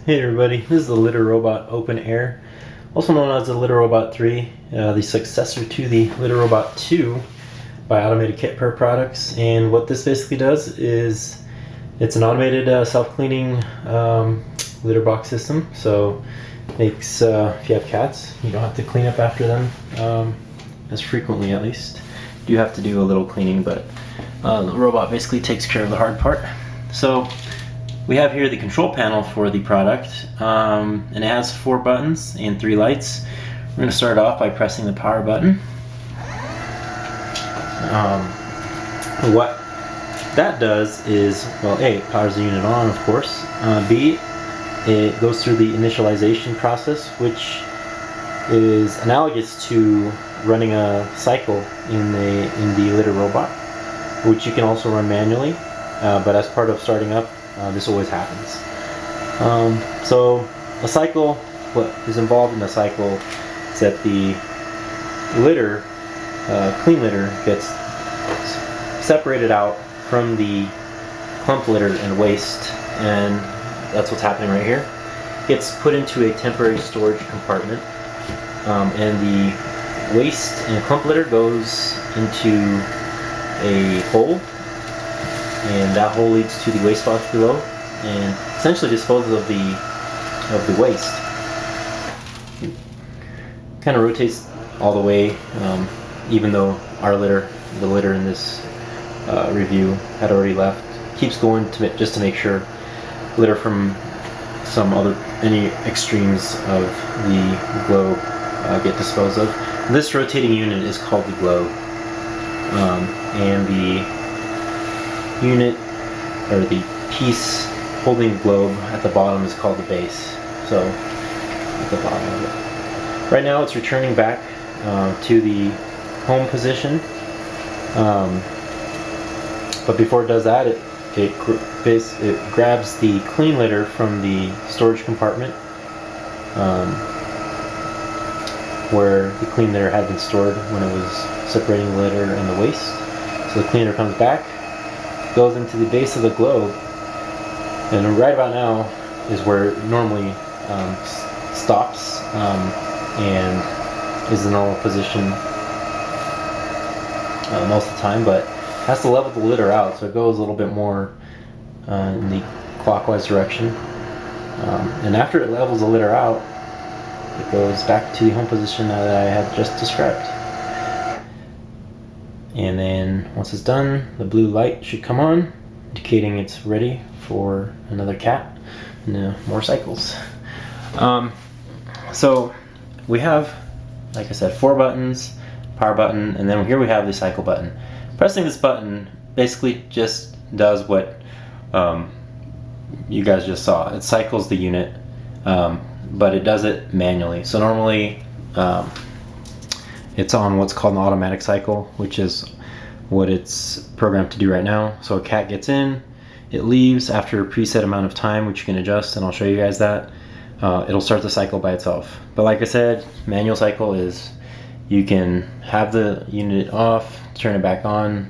Hey everybody, this is the Litter Robot Open Air, also known as the Litter Robot 3, the successor to the Litter Robot 2 by Automated Kit Pro Products. And what this basically does is it's an automated self-cleaning litter box system. So it makes, if you have cats, you don't have to clean up after them as frequently, at least. You do have to do a little cleaning, but the robot basically takes care of the hard part. So we have here the control panel for the product, and it has 4 buttons and 3 lights. We're going to start off by pressing the power button. What that does is, well, A, it powers the unit on, of course. B, it goes through the initialization process, which is analogous to running a cycle in the litter robot, which you can also run manually, but as part of starting up, this always happens. So a cycle, what is involved in the cycle is that the litter, clean litter, gets separated out from the clump litter and waste, and that's what's happening right here. It gets put into a temporary storage compartment, and the waste and clump litter goes into a hole, and that hole leads to the waste box below and essentially disposes of the waste. It kind of rotates all the way, even though the litter in this review had already left. Keeps going just to make sure litter from any extremes of the globe get disposed of. This rotating unit is called the globe, and the unit, or the piece holding the globe at the bottom, is called the base. So at the bottom of it. Right now it's returning back to the home position, but before it does that, it grabs the clean litter from the storage compartment where the clean litter had been stored when it was separating the litter and the waste. So the clean litter comes back, goes into the base of the globe, and right about now is where it normally stops and is the normal position most of the time, but has to level the litter out, so it goes a little bit more in the clockwise direction, and after it levels the litter out, it goes back to the home position that I had just described. And then once it's done, the blue light should come on, indicating it's ready for another cat and more cycles. So we have, like I said, 4 buttons, power button, and then here we have the cycle button. Pressing this button basically just does what you guys just saw. It cycles the unit, but it does it manually. So normally it's on what's called an automatic cycle, which is what it's programmed to do right now. So a cat gets in, it leaves after a preset amount of time, which you can adjust, and I'll show you guys that. It'll start the cycle by itself. But like I said, manual cycle is you can have the unit off, turn it back on,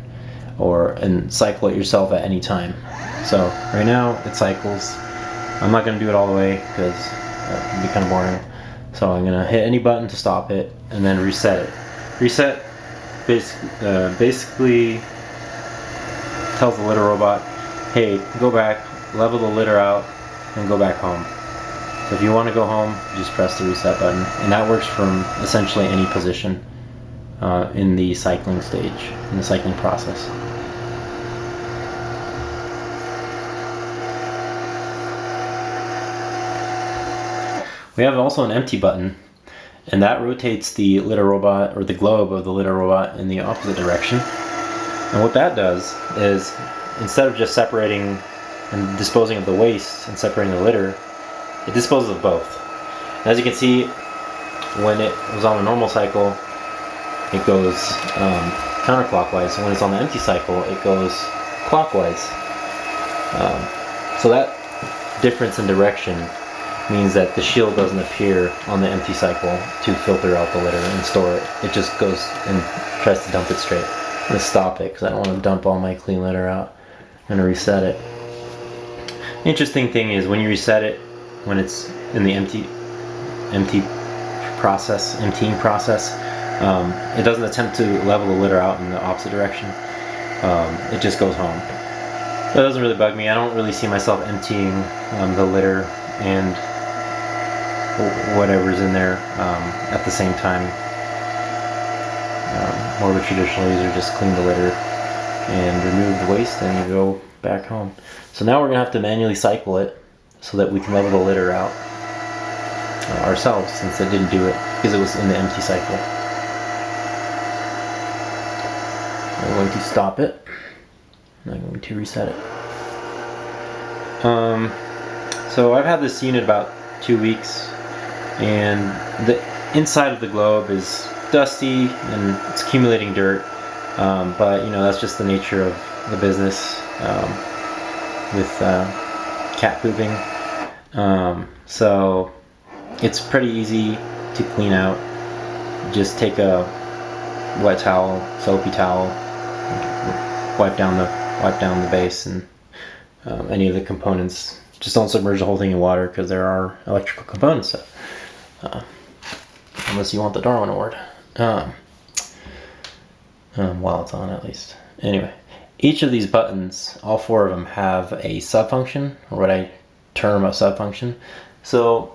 and cycle it yourself at any time. So right now it cycles. I'm not going to do it all the way because that can be kind of boring. So I'm going to hit any button to stop it and then reset it. Reset basically tells the litter robot, hey, go back, level the litter out, and go back home. So if you want to go home, you just press the reset button, and that works from essentially any position in the cycling stage, in the cycling process. We have also an empty button, and that rotates the litter robot, or the globe of the litter robot, in the opposite direction. And what that does is, instead of just separating and disposing of the waste and separating the litter, it disposes of both. And as you can see, when it was on a normal cycle, it goes counterclockwise. And when it's on the empty cycle, it goes clockwise. So that difference in direction means that the shield doesn't appear on the empty cycle to filter out the litter and store it. It just goes and tries to dump it straight. I'm going to stop it because I don't want to dump all my clean litter out. I'm going to reset it. Interesting thing is when you reset it, when it's in the emptying process. It doesn't attempt to level the litter out in the opposite direction. It just goes home. That doesn't really bug me. I don't really see myself emptying the litter and whatever's in there at the same time. More of a traditional user, just clean the litter and remove the waste, and you go back home. So now we're gonna have to manually cycle it so that we can level the litter out ourselves, since it didn't do it because it was in the empty cycle. I'm going to stop it. I'm going to reset it. So I've had this unit about 2 weeks, and the inside of the globe is dusty and it's accumulating dirt, but you know, that's just the nature of the business with cat pooping. So it's pretty easy to clean out. Just take a wet towel, soapy towel, wipe down the base and any of the components. Just don't submerge the whole thing in water, because there are electrical components, unless you want the Darwin Award, while it's on, at least. Anyway, each of these buttons, all 4 of them, have a subfunction, or what I term a subfunction. So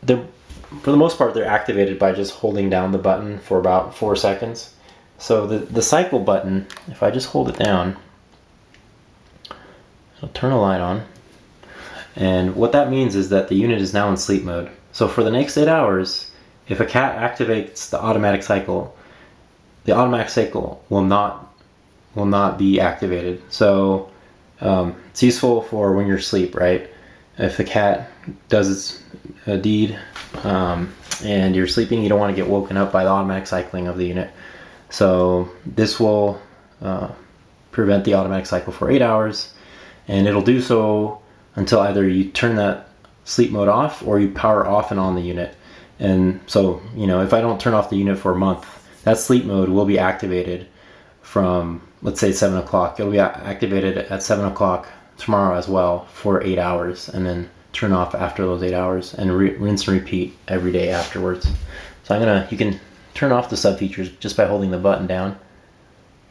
they're, for the most part, they're activated by just holding down the button for about 4 seconds. So the cycle button, if I just hold it down, it'll turn a light on. And what that means is that the unit is now in sleep mode. So for the next 8 hours, if a cat activates the automatic cycle will not be activated. So it's useful for when you're asleep, right? If the cat does its deed and you're sleeping, you don't want to get woken up by the automatic cycling of the unit. So this will prevent the automatic cycle for 8 hours, and it'll do so until either you turn that sleep mode off or you power off and on the unit. And so, you know, if I don't turn off the unit for a month, that sleep mode will be activated from, let's say, 7 o'clock. It'll be activated at 7 o'clock tomorrow as well for 8 hours, and then turn off after those 8 hours, and rinse and repeat every day afterwards. So you can turn off the sub features just by holding the button down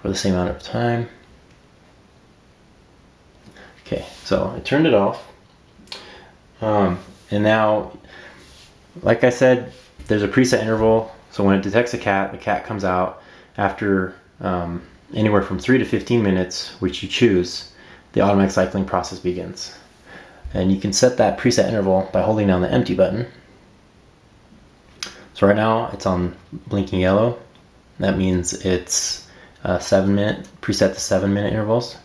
for the same amount of time. Okay, so I turned it off. And now, like I said, there's a preset interval. So when it detects a cat, the cat comes out after anywhere from 3 to 15 minutes, which you choose, the automatic cycling process begins. And you can set that preset interval by holding down the empty button. So right now it's on blinking yellow. That means it's 7-minute, preset to 7-minute intervals.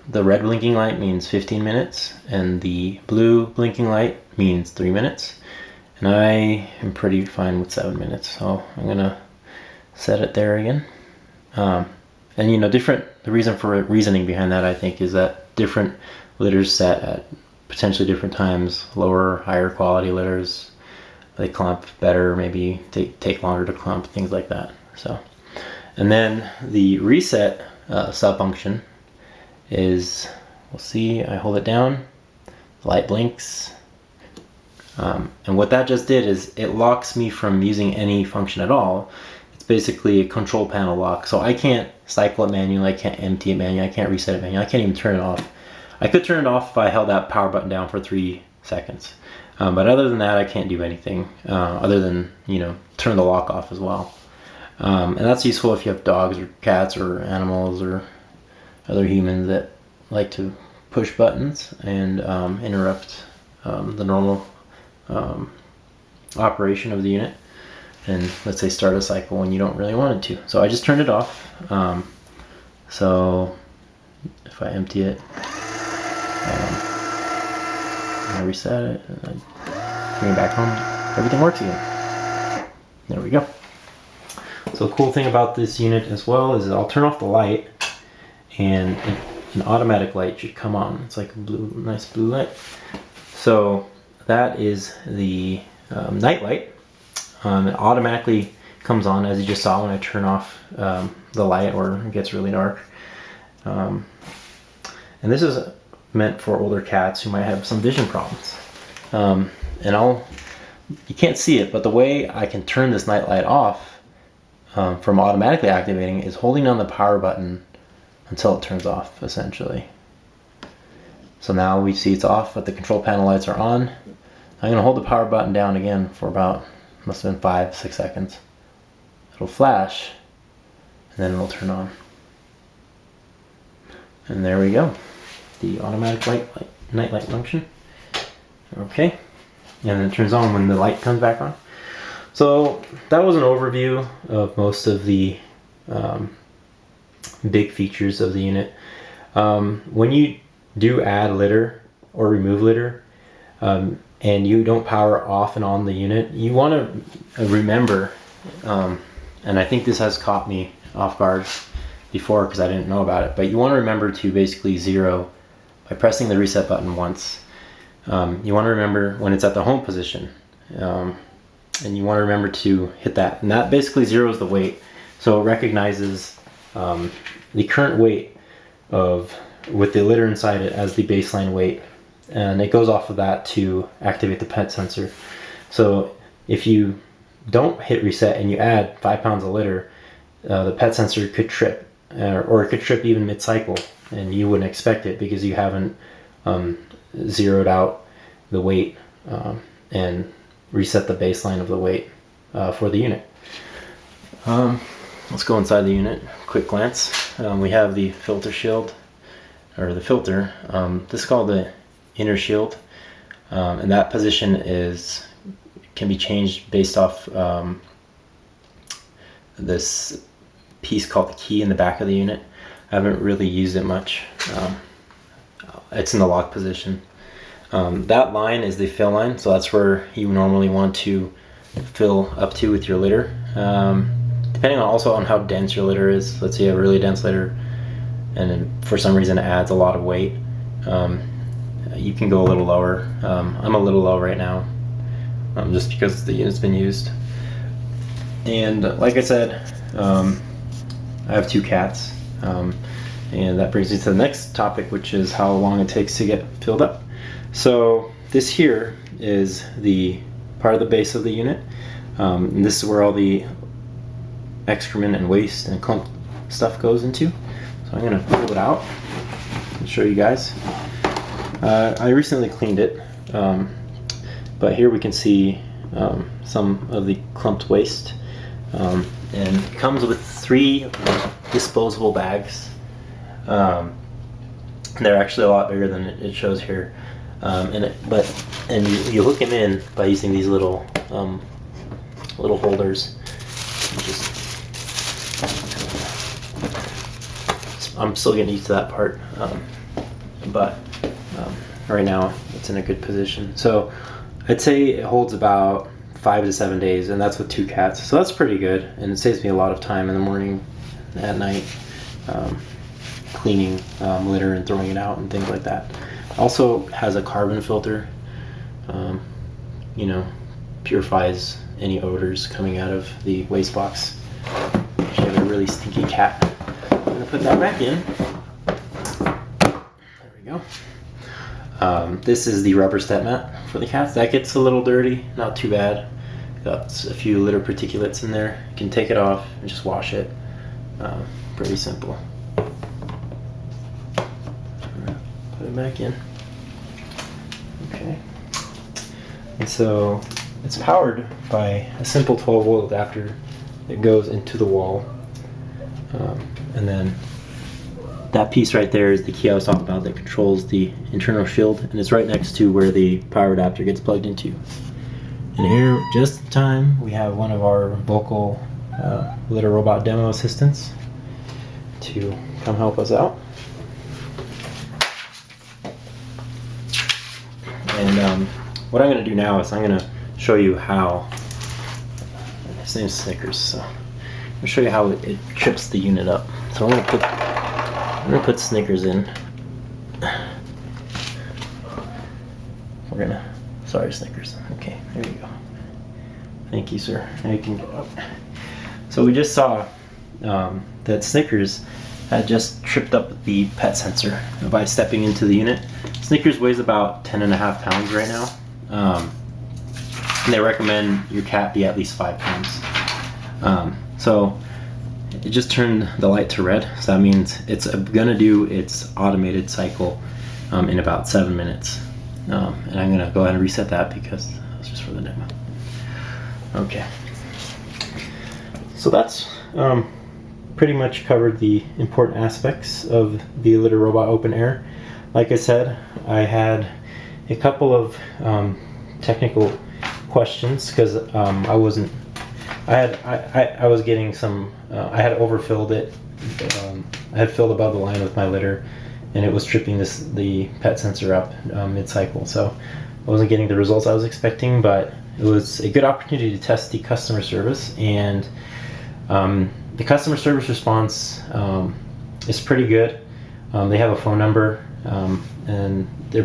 The red blinking light means 15 minutes, and the blue blinking light means 3 minutes. And I am pretty fine with 7 minutes, so I'm gonna set it there again. And you know, the reason for reasoning behind that, I think, is that different litters set at potentially different times. Lower, higher quality litters, they clump better, maybe take longer to clump, things like that. So, and then the reset sub function is, we'll see, I hold it down, the light blinks, and what that just did is it locks me from using any function at all. It's basically a control panel lock, so I can't cycle it manually, I can't empty it manually, I can't reset it manually, I can't even turn it off. I could turn it off if I held that power button down for 3 seconds, but other than that I can't do anything other than, you know, turn the lock off as well. And that's useful if you have dogs or cats or animals or other humans that like to push buttons and interrupt the normal operation of the unit, and let's say start a cycle when you don't really want it to. So I just turned it off. So if I empty it, I reset it, and I bring it back home, everything works again. There we go. So the cool thing about this unit as well is I'll turn off the light, and an automatic light should come on. It's like a nice blue light. So that is the night light. It automatically comes on, as you just saw when I turn off the light or it gets really dark. And this is meant for older cats who might have some vision problems. and you can't see it, but the way I can turn this night light off from automatically activating is holding down the power button until it turns off, essentially. So now we see it's off, but the control panel lights are on. I'm going to hold the power button down again for about, must have been 5-6 seconds. It'll flash, and then it'll turn on. And there we go. The automatic night light function. Okay. And then it turns on when the light comes back on. So that was an overview of most of the big features of the unit. When you do add litter or remove litter, and you don't power off and on the unit, you want to remember, and I think this has caught me off guard before because I didn't know about it, but you want to remember to basically zero by pressing the reset button once. You want to remember when it's at the home position, and you want to remember to hit that, and that basically zeroes the weight. So it recognizes the current weight with the litter inside it as the baseline weight, and it goes off of that to activate the pet sensor. So if you don't hit reset and you add 5 pounds of litter, the pet sensor could trip, or it could trip even mid-cycle, and you wouldn't expect it because you haven't zeroed out the weight and reset the baseline of the weight for the unit. Let's go inside the unit. Quick glance. We have the filter shield, or the filter. This is called the inner shield, and that position can be changed based off this piece called the key in the back of the unit. I haven't really used it much. It's in the lock position. That line is the fill line, so that's where you normally want to fill up to with your litter. Depending also on how dense your litter is. Let's say you have a really dense litter and then for some reason it adds a lot of weight. You can go a little lower. I'm a little low right now, just because the unit's been used. And like I said, I have 2 cats, and that brings me to the next topic, which is how long it takes to get filled up. So this here is the part of the base of the unit, and this is where all the excrement and waste and clump stuff goes into. So I'm going to pull it out and show you guys. I recently cleaned it, but here we can see some of the clumped waste, and it comes with 3 disposable bags. They're actually a lot bigger than it shows here, and you hook them in by using these little holders. I'm still getting used to that part, but right now it's in a good position. So I'd say it holds about 5 to 7 days, and that's with 2 cats. So that's pretty good, and it saves me a lot of time in the morning and at night, cleaning litter and throwing it out and things like that. Also has a carbon filter, purifies any odors coming out of the waste box. If you have a really stinky cat, I'm gonna put that back in. There we go. This is the rubber step mat for the cats. That gets a little dirty, not too bad. Got a few litter particulates in there. You can take it off and just wash it. Pretty simple. Put it back in. Okay. And so it's powered by a simple 12-volt adapter that goes into the wall. And then that piece right there is the key I was talking about that controls the internal shield, and it's right next to where the power adapter gets plugged into. And here, just in time, we have one of our vocal litter robot demo assistants to come help us out. And what I'm going to do now is I'm going to show you how, his name's Snickers, so I'm going to show you how it trips the unit up. So I'm going to put Snickers in. Sorry, Snickers. Okay, there you go. Thank you, sir. Now you can get up. So we just saw that Snickers had just tripped up the pet sensor by stepping into the unit. Snickers weighs about 10.5 pounds right now. they recommend your cat be at least 5 pounds. So it just turned the light to red, so that means it's gonna do its automated cycle in about 7 minutes. And I'm gonna go ahead and reset that because that's just for the demo. Okay. So that's pretty much covered the important aspects of the Litter Robot Open Air. Like I said, I had a couple of technical questions because I was getting some. I had overfilled it. I had filled above the line with my litter, and it was tripping the pet sensor up mid-cycle. So I wasn't getting the results I was expecting, but it was a good opportunity to test the customer service, and the customer service response is pretty good. They have a phone number, and they're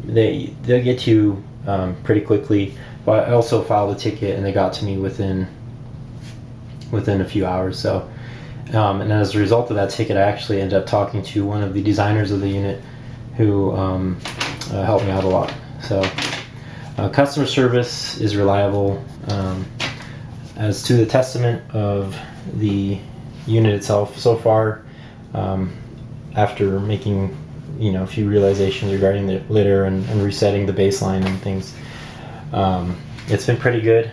they'll get to you pretty quickly. But I also filed a ticket, and they got to me within a few hours. So, and as a result of that ticket, I actually ended up talking to one of the designers of the unit, who helped me out a lot. So, customer service is reliable. As to the testament of the unit itself, so far, after making a few realizations regarding the litter and resetting the baseline and things, it's been pretty good.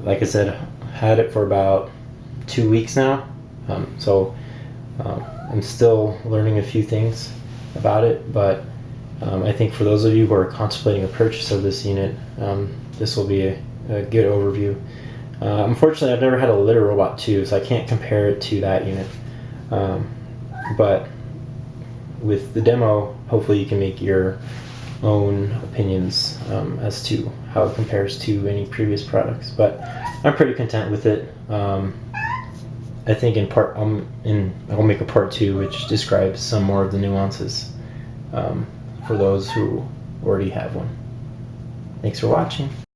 Like I said, had it for about 2 weeks now, so I'm still learning a few things about it, but I think for those of you who are contemplating a purchase of this unit, this will be a good overview. Unfortunately, I've never had a Litter Robot 2, so I can't compare it to that unit, but with the demo, hopefully you can make your own opinions as to how it compares to any previous products. But I'm pretty content with it. I think in part, I'll make a part 2 which describes some more of the nuances for those who already have one. Thanks for watching.